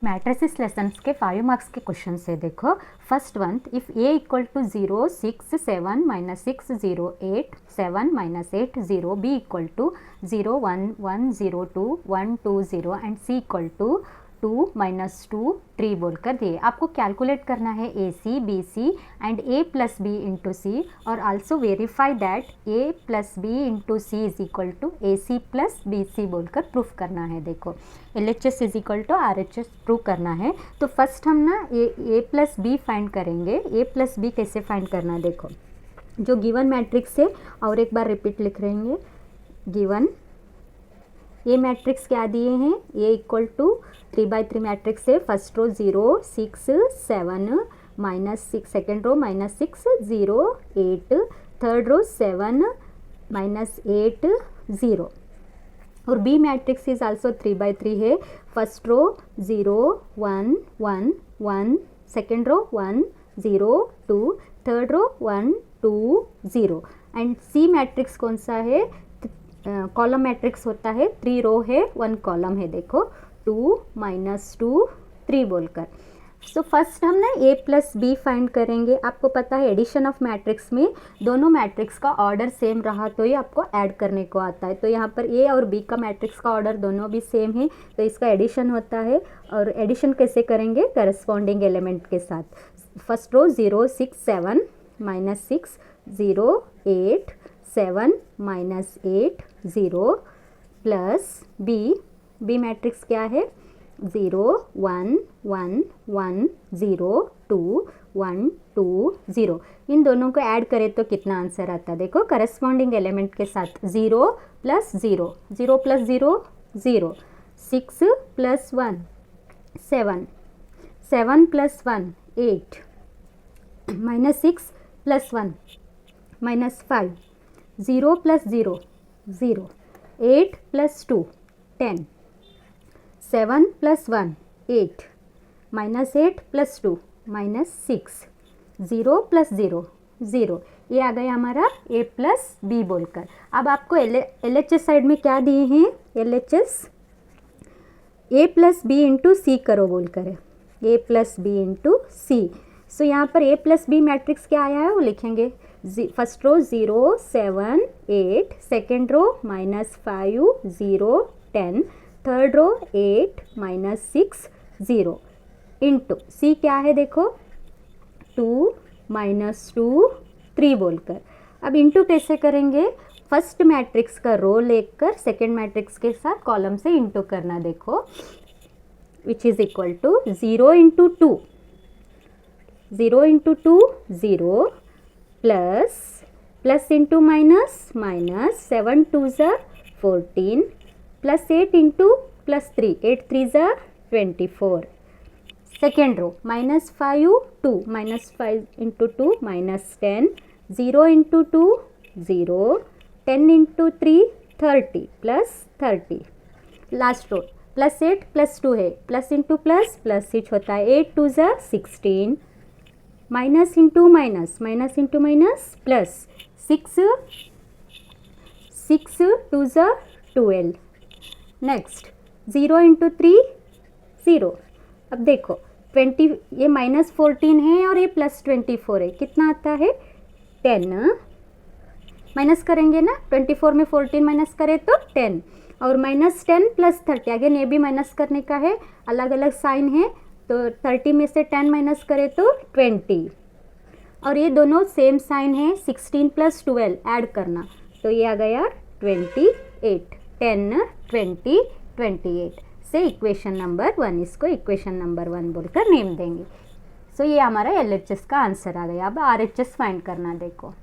Matrices lessons के 5 marks के question से देखो। First one, if A equal to 0 6 7 minus 6 0 8 7 minus 8 0, B equal to 0 1 1 0 2 1 2 0 and C equal to 2 माइनस 2 3 बोलकर दिए। आपको कैलकुलेट करना है A C B C and A plus B into C, और also verify that A plus B into C is equal to A C plus B C बोलकर proof करना है। देखो L H S is equal to R H S prove करना है। तो first हम ना ए प्लस बी फाइंड करेंगे। ए प्लस बी कैसे फाइंड करना है, देखो जो गिवन मैट्रिक्स है, और एक बार रिपीट लिख रहेंगे। गिवन ये मैट्रिक्स क्या दिए हैं, ए इक्वल टू 3/3 मैट्रिक्स है। First row 0 6 7 minus 6, second row minus 6 0 8, third row 7 minus 8 0, और बी मैट्रिक्स इज आल्सो 3/3 है। First row 0 1 1 1, second row 1 0 2, third row 1 2 0, and C matrix कौन सा है, कॉलम मैट्रिक्स होता है, 3 रो है 1 कॉलम है। देखो 2 माइनस 2 3 बोलकर। सो फर्स्ट हम ना ए प्लस बी फाइंड करेंगे। आपको पता है एडिशन ऑफ मैट्रिक्स में दोनों मैट्रिक्स का ऑर्डर सेम रहा तो ही आपको ऐड करने को आता है। तो यहाँ पर ए और बी का मैट्रिक्स का ऑर्डर दोनों भी सेम है, तो इसका एडिशन होता है। और एडिशन कैसे करेंगे, करस्पॉन्डिंग एलिमेंट के साथ। First row 0 6 7 minus 6 0 8 7 minus 8 0 plus B matrix क्या है, 0 1 1 1 0 2 1 2 0। इन दोनों को ऐड करें तो कितना आंसर आता है, देखो करस्पॉन्डिंग एलिमेंट के साथ 0 plus 0 0 plus 0 0, 6 plus 1 7 7 plus 1 8, minus 6 plus 1 minus 5, 0 plus 0 0, 8 plus 2 10, 7 plus 1 8, minus 8 plus 2 minus 6, 0 plus 0 0। ये आ गया हमारा ए प्लस बी बोलकर। अब आपको एल एच एस साइड में क्या दिए हैं, L H S A plus B into C करो बोलकर है, A plus B into C. So यहाँ पर ए प्लस बी मैट्रिक्स क्या आया है वो लिखेंगे। First row 0 7 8, second row minus 5 0 10, third row 8 minus 6 0, into C क्या है देखो 2 माइनस 2 3 बोलकर। अब इंटू कैसे करेंगे, फर्स्ट मैट्रिक्स का रो लेकर सेकेंड मैट्रिक्स के साथ कॉलम से इंटू करना। देखो which is equal to 0 into 2 0 into 2 0 plus into minus minus 7 2 ज़ा 14 प्लस 8 इंटू प्लस 3 8 3 ज़ा 24। Second row minus 5 2 minus 5 into 2 minus 10, 0 into 2 0, 10 into 3 30 plus 30। Last row plus 8 plus 2 है, प्लस इंटू प्लस 6 होता है, 8 2 ज़ा 16, minus into minus minus into minus plus 6 2 ज़ा 12। Next 0 into 3 0। अब देखो 20, ये माइनस 14 है और ये प्लस 24 है, कितना आता है 10। माइनस करेंगे ना, 24 में 14 माइनस करें तो 10, और माइनस 10 प्लस 30, अगेन ये भी माइनस करने का है, अलग अलग साइन है। तो 30 में से 10 माइनस करें तो 20, और ये दोनों सेम साइन है, 16 प्लस 12 ऐड करना, तो ये आ गया 28। 10 20 28 से इक्वेशन नंबर 1, इसको इक्वेशन नंबर 1 बोलकर नेम देंगे। सो ये हमारा एल एच एस का आंसर आ गया। अब आर एच एस फाइंड करना। देखो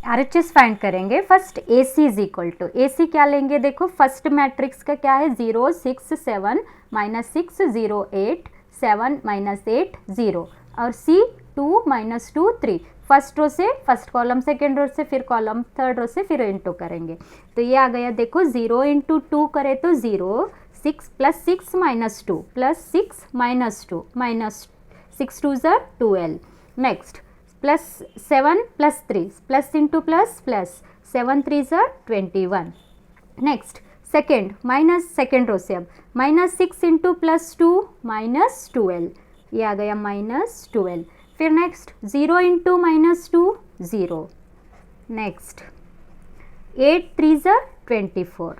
आर एच एस फाइंड करेंगे। First A C is equal to, A C क्या लेंगे, देखो फर्स्ट मैट्रिक्स का क्या है 0 6 7 माइनस 6 0 8 7 माइनस 8 0, और सी 2 माइनस 2 3। फर्स्ट रो से फर्स्ट कॉलम, सेकेंड रो से फिर कॉलम, थर्ड रो से फिर इंटू करेंगे। तो ये आ गया देखो 0 इंटू 2 करें तो 0, 6 plus 6 minus 2 plus 6 minus 2 minus 6 2 ज़ा 12। Next plus 7 plus 3 plus into plus 7 3 ज़ा 21। Next second minus second row से अब -6 इंटू +2 -12, ये आ गया -12। फिर नेक्स्ट 0 इंटू -2 0। नेक्स्ट 8 3 ज़ा 24।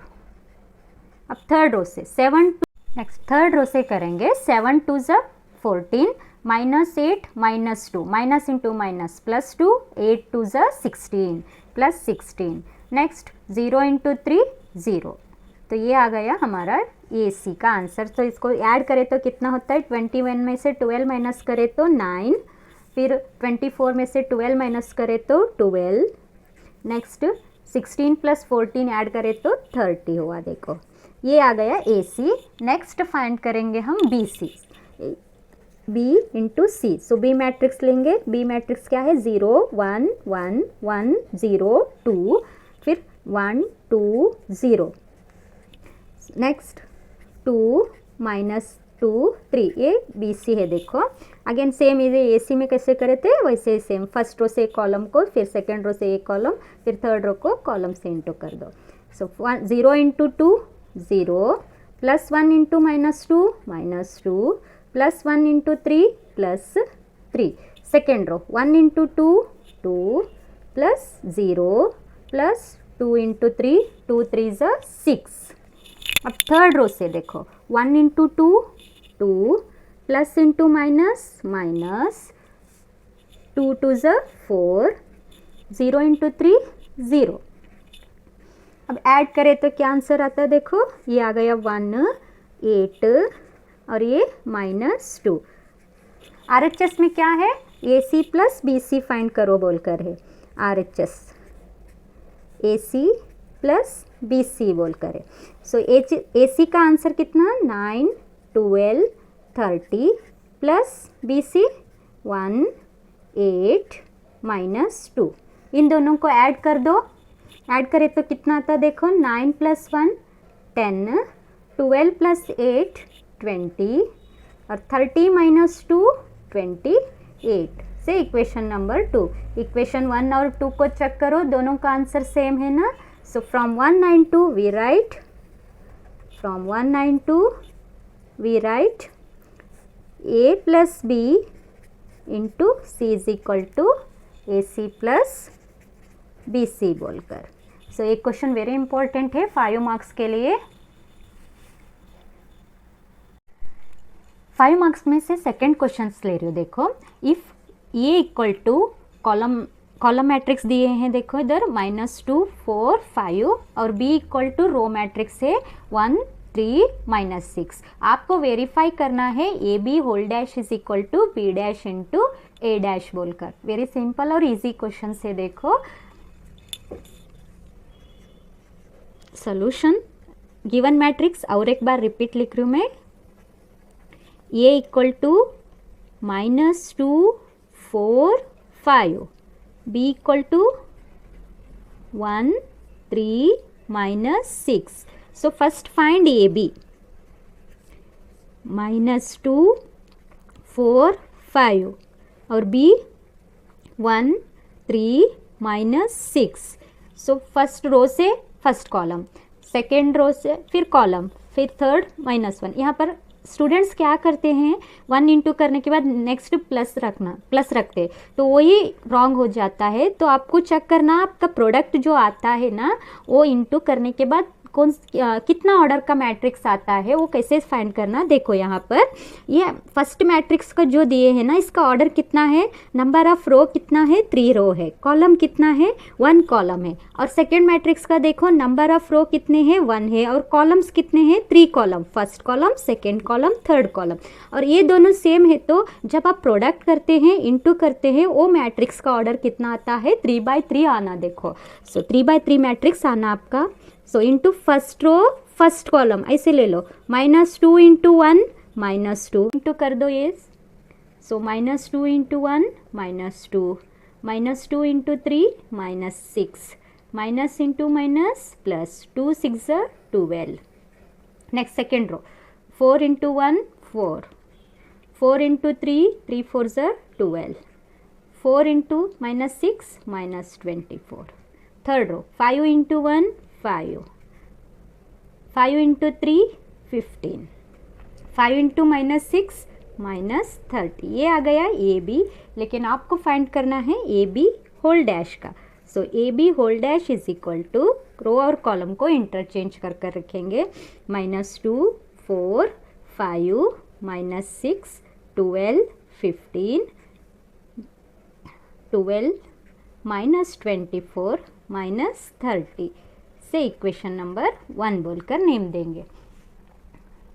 अब थर्ड रो से 7, नेक्स्ट थर्ड रो से करेंगे 7 2 ज़ा 14, -8 -2, माइनस इंटू माइनस +2, 8 2 ज़ा 16 +16। Next 0 into 3 0। तो ये आ गया हमारा ए सी का आंसर। तो इसको ऐड करें तो कितना होता है, 21 में से 12 माइनस करें तो 9, फिर 24 में से 12 माइनस करें तो 12, नेक्स्ट 16 + 14 ऐड करें तो 30 हुआ। देखो ये आ गया ए सी। नेक्स्ट फाइंड करेंगे हम B C, B into C. सो बी मैट्रिक्स लेंगे। बी मैट्रिक्स क्या है, 0 1 1 1 0 2, फिर 1 2 0, नेक्स्ट 2 -2 3, ये बी सी है। देखो अगेन सेम ये ए सी में कैसे करे थे वैसे सेम, फर्स्ट रो से एक कॉलम को, फिर सेकेंड रो से एक कॉलम, फिर थर्ड रो को कॉलम से इंटू कर दो। So 0 into 2 0, +1 into -2 -2, +1 into 3 +3। Second row 1 into 2 2, +0 +2 into 3 2 3 ज़ा 6। अब थर्ड रो से देखो 1 into 2 2, plus into minus minus, 2 2 ज़ा 4, 0 इंटू 3 0। अब ऐड करें तो क्या आंसर आता है, देखो ये आ गया 1 8 और ये -2। RHS में क्या है, AC + BC फाइंड करो बोलकर है। RHS AC + BC बोलकर है। सो AC का आंसर कितना, 9 12 30 प्लस BC 1 8 -2। इन दोनों को ऐड कर दो। ऐड करें तो कितना आता, देखो 9 + 1 10, 12 + 8 20 और 30 - 2 28 से इक्वेशन नंबर 2। इक्वेशन 1 और 2 को चेक करो, दोनों का आंसर सेम है ना। So from 192 we write, from 192 we write A + B into C = AC + BC बोलकर। सो एक क्वेश्चन वेरी इंपॉर्टेंट है 5 मार्क्स के लिए। 5 मार्क्स में से सेकेंड क्वेश्चन ले रही हो। देखो इफ A = कॉलम मैट्रिक्स दिए हैं, देखो इधर -2 4 5 और B = रो मैट्रिक्स है 1 3 -6। आपको वेरीफाई करना है AB whole dash is equal to B dash into A dash बोलकर। वेरी सिंपल और इजी क्वेश्चन से। देखो सॉल्यूशन गिवन मैट्रिक्स और एक बार रिपीट लिख रही हूँ मैं। A = -2 4 5, B = 1 3 -6। So first find AB, -2 4 5 और B 1 3 -6। सो फर्स्ट रो से फर्स्ट कॉलम, सेकेंड रो से फिर कॉलम, फिर थर्ड -1। यहाँ पर स्टूडेंट्स क्या करते हैं, 1 इंटू करने के बाद नेक्स्ट प्लस रखते, तो वही रॉन्ग हो जाता है। तो आपको चेक करना आपका प्रोडक्ट जो आता है ना, वो इंटू करने के बाद कितना ऑर्डर का मैट्रिक्स आता है वो कैसे फाइंड करना। देखो यहाँ पर ये फर्स्ट मैट्रिक्स का जो दिए है ना, इसका ऑर्डर कितना है, नंबर ऑफ रो कितना है, 3 रो है, कॉलम कितना है, 1 कॉलम है। और सेकेंड मैट्रिक्स का देखो नंबर ऑफ रो कितने हैं, 1 है, और कॉलम्स कितने हैं, 3 column, first column second column third column. और ये दोनों सेम है, तो जब आप प्रोडक्ट करते हैं इंटू करते हैं, वो मैट्रिक्स का ऑर्डर कितना आता है, 3/3 आना। देखो सो 3/3 मैट्रिक्स आना आपका। So into first row first column ऐसे ले लो, -2 × 1 -2 इंटू कर दो ये। So -2 × 1 -2, -2 × 3 -6, minus into minus plus, 2 6 12। Next second row 4 × 1 4, 4 × 3 3 4 12, 4 × -6 -24। Third row 5 × 1 5, 5 into 3 15, 5 into -6 -30, ये आ गया ए बी। लेकिन आपको फाइंड करना है ए बी होल डैश का। So A B whole dash is equal to, row और कॉलम को इंटरचेंज कर कर रखेंगे, -2 4 5 -6 12 15 12 -24 -30 से इक्वेशन नंबर 1 बोलकर नेम देंगे।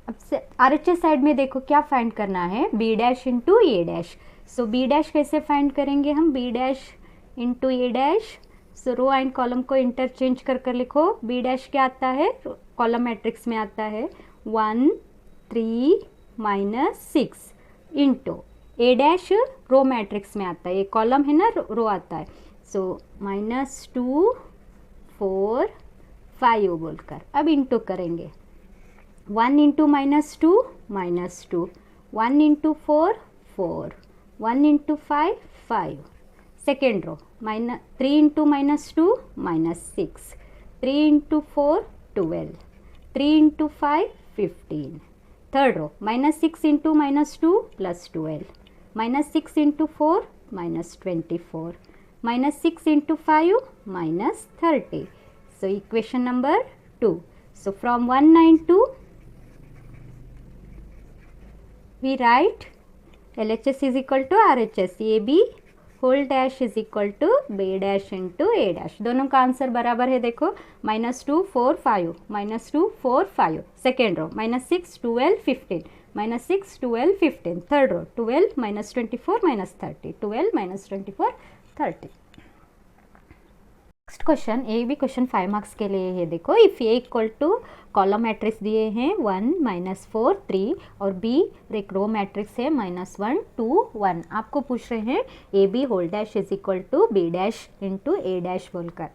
अब से RHS साइड में देखो क्या फाइंड करना है, B dash into A dash. So B dash कैसे फाइंड करेंगे हम, B dash into A dash. So row and column को इंटरचेंज कर कर लिखो। बी डैश क्या आता है, कॉलम मैट्रिक्स में आता है 1 3 -6 into A dash row matrix में आता है, ये कॉलम है ना, रो आता है। सो -2 4 5 बोलकर अब इंटू करेंगे, 1 into -2 -2, 1 into 4 4, 1 into 5 5। Second row 3 into -2 -6, 3 into 4 12, 3 into 5 15। Third row -6 into -2 +12, -6 into 4 -24, -6 into 5 -30। So equation number 2. So from 192 we write LHS is equal to RHS, AB whole dash is equal to B dash into A dash। दोनों का answer बराबर है, देखो -2 4 5, -2 4 5। Second row -6 12 15, -6 12 15। Third row 12 -24 -30, 12 -24 30। Next question, ए भी question 5 marks के लिए है। देखो if A equal to column matrix दिए हैं 1 -4 3 और बी एक रो मैट्रिक्स है -1 2 1। आपको पूछ रहे हैं A B whole dash is equal to B dash into A dash बोलकर।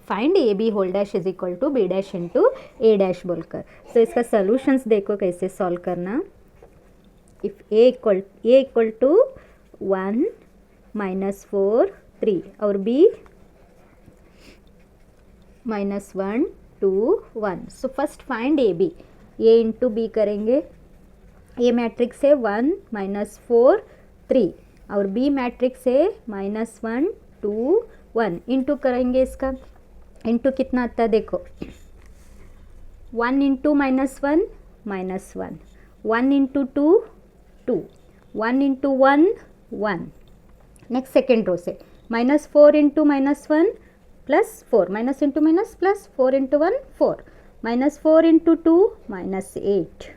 Find A B whole dash is equal to B dash into A dash बोलकर। तो इसका सॉल्यूशंस देखो कैसे सॉल्व करना। इफ ए इक्वल टू 1 -4 3 और B -1 2 1। So first find A B, A into B करेंगे। A matrix है 1 -4 3 और बी मैट्रिक्स है -1 2 1। इंटू करेंगे इसका, इंटू कितना आता है देखो, 1 into -1 -1, 1 into 2 2, 1 into 1 1। Next second row से -4 into -1 +4, minus into minus plus 4 into 1 4, -4 into 2 -8,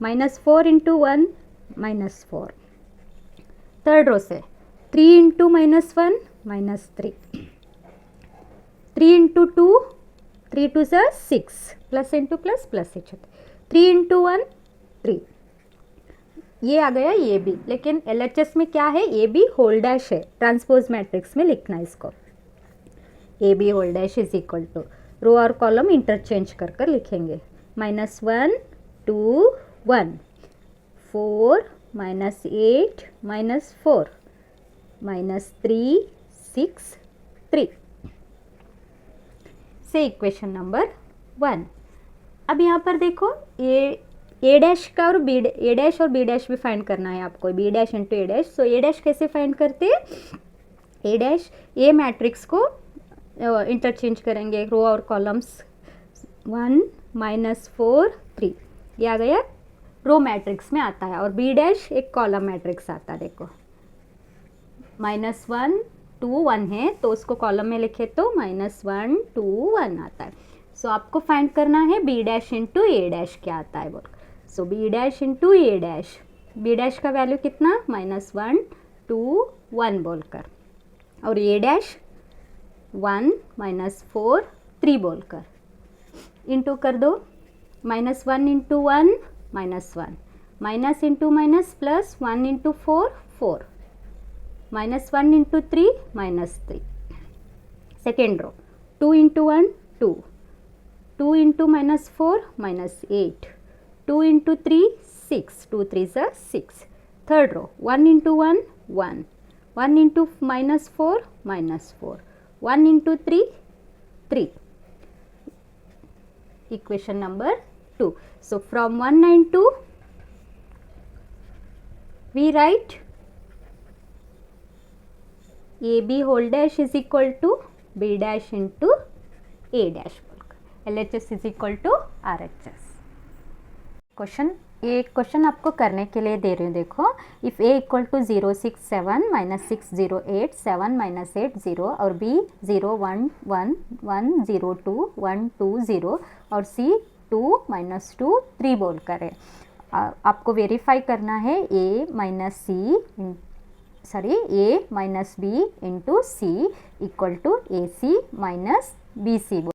-4 into 1 -4। Third row से 3 into -1 -3, 3 into 2 3 2 6, plus into plus plus 3 into 1 3। ये आ गया ए बी। लेकिन LHS में क्या है, ए बी होल डैश है, ट्रांसपोज मैट्रिक्स में लिखना है इसको। A B whole dash is equal to, row और कॉलम इंटरचेंज कर कर लिखेंगे, -1 2 1, 4 -8 -4, -3 6 3 से इक्वेशन नंबर 1। अब यहाँ पर देखो ए डैश का और बी डैश भी फाइंड करना है आपको, B dash into A dash. So A dash कैसे फाइंड करते हैं, ए डैश ए मैट्रिक्स को इंटरचेंज करेंगे, रो और कॉलम्स 1 -4 3, ये आ गया रो मैट्रिक्स में आता है। और बी डैश एक कॉलम मैट्रिक्स आता है, देखो -1 2 1 है तो उसको कॉलम में लिखे तो -1 2 1 आता है। सो आपको फाइंड करना है B dash into A dash क्या आता है बोल। सो B dash into A dash, B dash का वैल्यू कितना -1 2 1 बोलकर, और ए डैश 1 -4 3 बोलकर इंटू कर दो। -1 into 1 -1, minus into minus plus 1 into 4 4, -1 into 3 -3। Second row 2 into 1 2, 2 into -4 -8, 2 into 3 6, 2 3 6। Third row 1 into 1 1, 1 into -4 -4, 1 into 3 3, equation number 2. So from 1 and 2 we write AB whole dash is equal to B dash into A dash बोलकर LHS is equal to RHS. Question आपको करने के लिए दे रही हूँ. देखो, if A equal to 067 minus 608 7 minus 80 और B 011 102 120 और C 2 माइनस 2 3 बोल कर है. आपको वेरीफाई करना है A minus B into C equal to AC minus BC.